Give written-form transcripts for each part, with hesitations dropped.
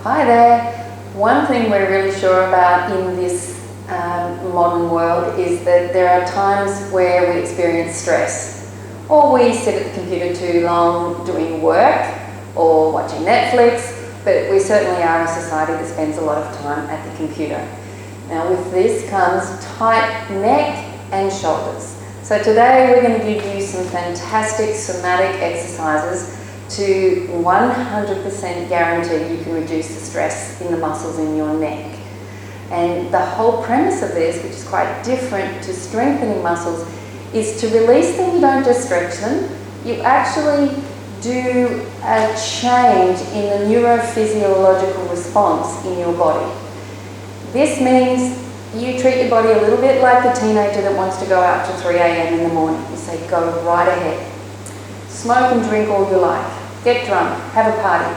Hi there. One thing we're really sure about in this modern world is that there are times where we experience stress, or we sit at the computer too long doing work or watching Netflix, but we certainly are a society that spends a lot of time at the computer. Now with this comes tight neck and shoulders. So today we're going to give you some fantastic somatic exercises to 100% guarantee you can reduce the stress in the muscles in your neck. And the whole premise of this, which is quite different to strengthening muscles, is to release them. You don't just stretch them, you actually do a change in the neurophysiological response in your body. This means you treat your body a little bit like the teenager that wants to go out to 3 a.m. in the morning. You say, go right ahead. Smoke and drink all your life. Get drunk, have a party.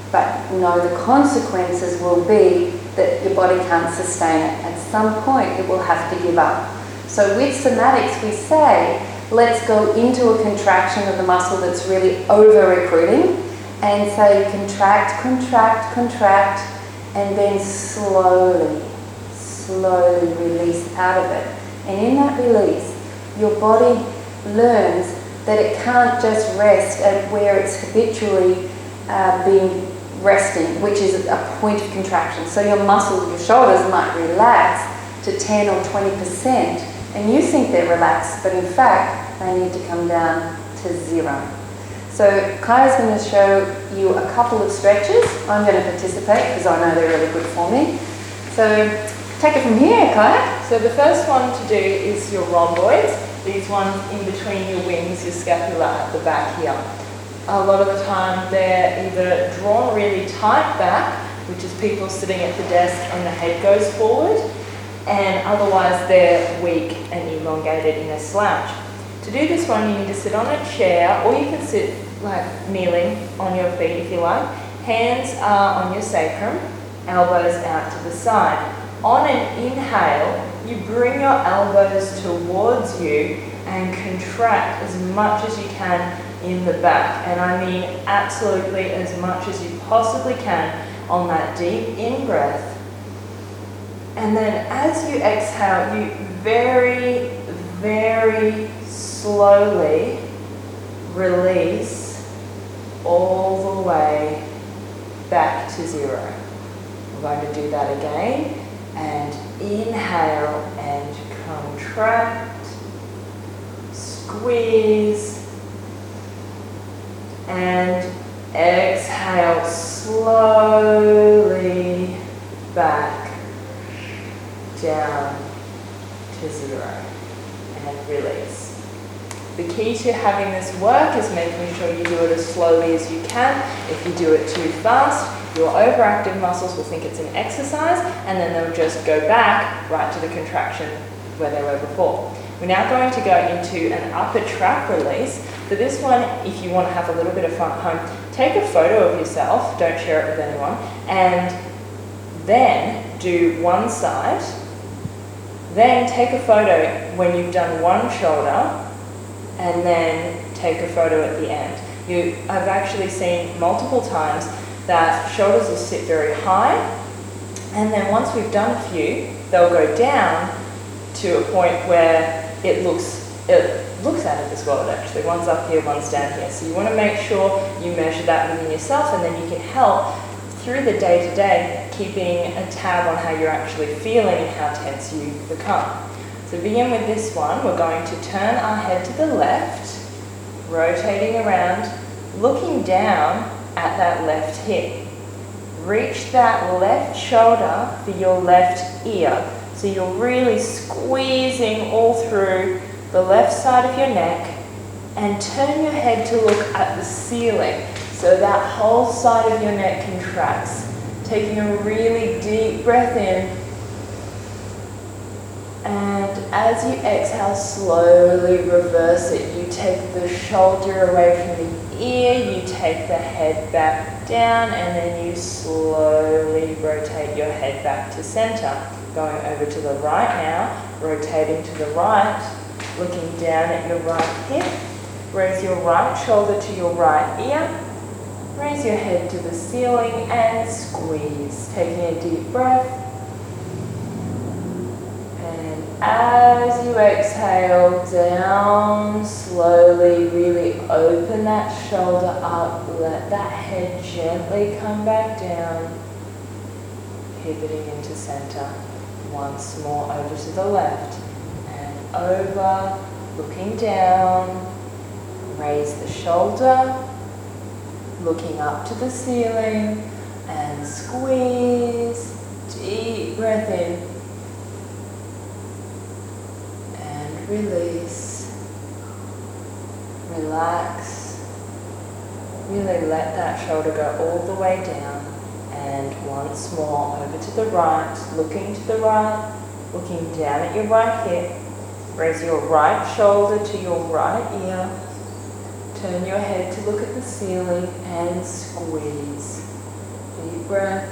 But no, the consequences will be that your body can't sustain it. At some point, it will have to give up. So with somatics, we say, let's go into a contraction of the muscle that's really over-recruiting and say contract, contract, contract, and then slowly release out of it. And in that release, your body learns that it can't just rest at where it's habitually been resting, which is a point of contraction. So your muscles, your shoulders might relax to 10 or 20%, and you think they're relaxed, but in fact, they need to come down to 0. So Kaya's going to show you a couple of stretches. I'm going to participate because I know they're really good for me. So take it from here, Kaya. So the first one to do is your rhomboids. These ones in between your wings, your scapula at the back here. A lot of the time they're either drawn really tight back, which is people sitting at the desk and the head goes forward, and otherwise they're weak and elongated in a slouch. To do this one, you need to sit on a chair, or you can sit like kneeling on your feet if you like. Hands are on your sacrum, elbows out to the side. On an inhale, you bring your elbows towards you and contract as much as you can in the back. And I mean absolutely as much as you possibly can on that deep in-breath. And then as you exhale, you very, very slowly release all the way back to 0. We're going to do that again. And inhale and contract, squeeze, and exhale slowly back down to 0 and release. The key to having this work is making sure you do it as slowly as you can. If you do it too fast, your overactive muscles will think it's an exercise, and then they'll just go back right to the contraction where they were before. We're now going to go into an upper trap release. For this one, if you want to have a little bit of fun at home, take a photo of yourself, don't share it with anyone, and then do one side. Then take a photo when you've done one shoulder, and then take a photo at the end. I've actually seen multiple times that shoulders will sit very high, and then once we've done a few, they'll go down to a point where it looks out of this world actually. One's up here, one's down here. So you want to make sure you measure that within yourself, and then you can help through the day-to-day keeping a tab on how you're actually feeling and how tense you become. So begin with this one. We're going to turn our head to the left, rotating around, looking down at that left hip. Reach that left shoulder for your left ear. So you're really squeezing all through the left side of your neck, and turn your head to look at the ceiling. So that whole side of your neck contracts. Taking a really deep breath in. And as you exhale, slowly reverse it. You take the shoulder away from the ear, you take the head back down, and then you slowly rotate your head back to center. Going over to the right now, rotating to the right, looking down at your right hip. Raise your right shoulder to your right ear, Raise your head to the ceiling and squeeze. Taking a deep breath. And as you exhale, down slowly, really open that shoulder up. Let that head gently come back down. Pivoting into center. Once more over to the left. And over, looking down. Raise the shoulder. Looking up to the ceiling and squeeze, deep breath in and release, relax, really let that shoulder go all the way down and once more over to the right, looking to the right, looking down at your right hip, raise your right shoulder to your right ear. Turn your head to look at the ceiling and squeeze. Deep breath.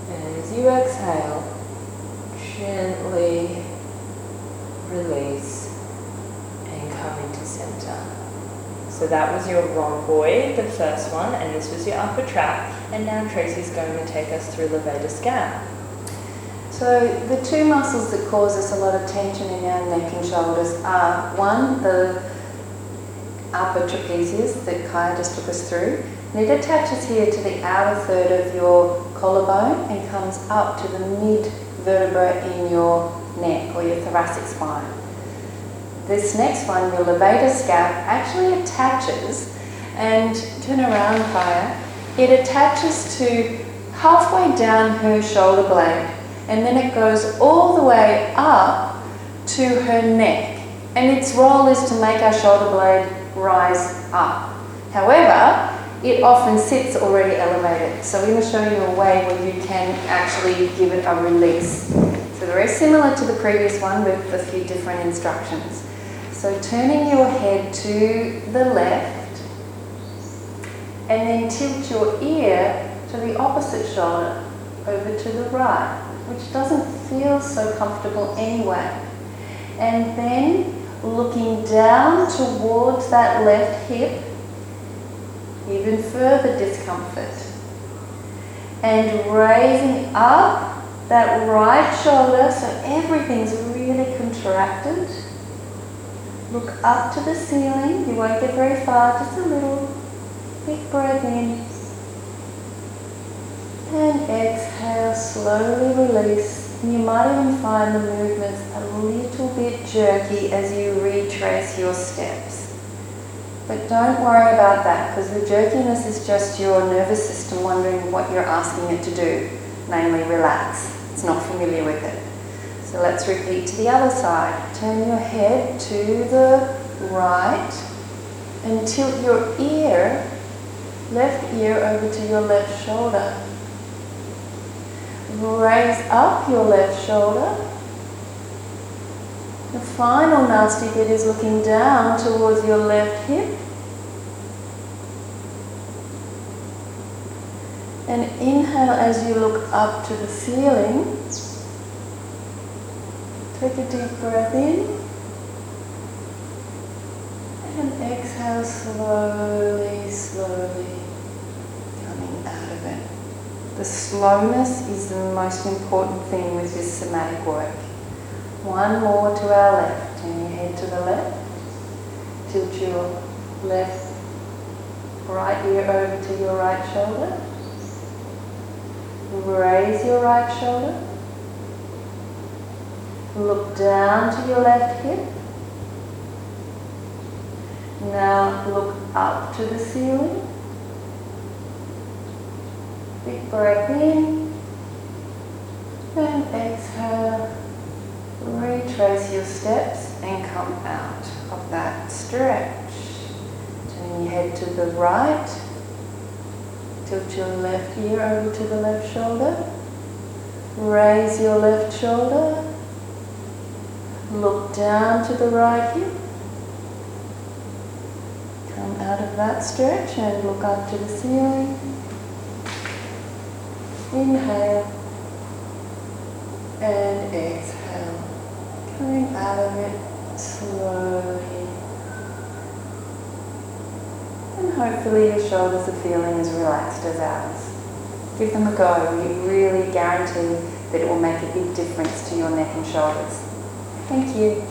And as you exhale, gently release and come into center. So that was your rhomboid, the first one, and this was your upper trap. And now Tracy's going to take us through levator scap. So the two muscles that cause us a lot of tension in our neck and shoulders are, one, the upper trapezius that Kaya just took us through. And it attaches here to the outer third of your collarbone and comes up to the mid vertebra in your neck or your thoracic spine. This next one, your levator scap, actually attaches, and turn around Kaya, it attaches to halfway down her shoulder blade. And then it goes all the way up to her neck. And its role is to make our shoulder blade rise up. However, it often sits already elevated. So we're going to show you a way where you can actually give it a release. So very similar to the previous one with a few different instructions. So turning your head to the left and then tilt your ear to the opposite shoulder over to the right, which doesn't feel so comfortable anyway. And then looking down towards that left hip, even further discomfort. And raising up that right shoulder so everything's really contracted. Look up to the ceiling, you won't get very far, just a little. Big breath in. And exhale, slowly release. You might even find the movements a little bit jerky as you retrace your steps. But don't worry about that, because the jerkiness is just your nervous system wondering what you're asking it to do, namely relax. It's not familiar with it. So let's repeat to the other side. Turn your head to the right and tilt your ear, left ear over to your left shoulder. Raise up your left shoulder. The final nasty bit is looking down towards your left hip. And inhale as you look up to the ceiling. Take a deep breath in. And exhale slowly, slowly, coming out of it. The slowness is the most important thing with this somatic work. One more to our left. Turn your head to the left. Tilt your right ear over to your right shoulder. Raise your right shoulder. Look down to your left hip. Now look up to the ceiling. Big breath in. And exhale. Retrace your steps and come out of that stretch. Turn your head to the right. Tilt your left ear over to the left shoulder. Raise your left shoulder. Look down to the right hip. Come out of that stretch and look up to the ceiling. Inhale and exhale. Coming out of it slowly. And hopefully your shoulders are feeling as relaxed as ours. Give them a go. We really guarantee that it will make a big difference to your neck and shoulders. Thank you.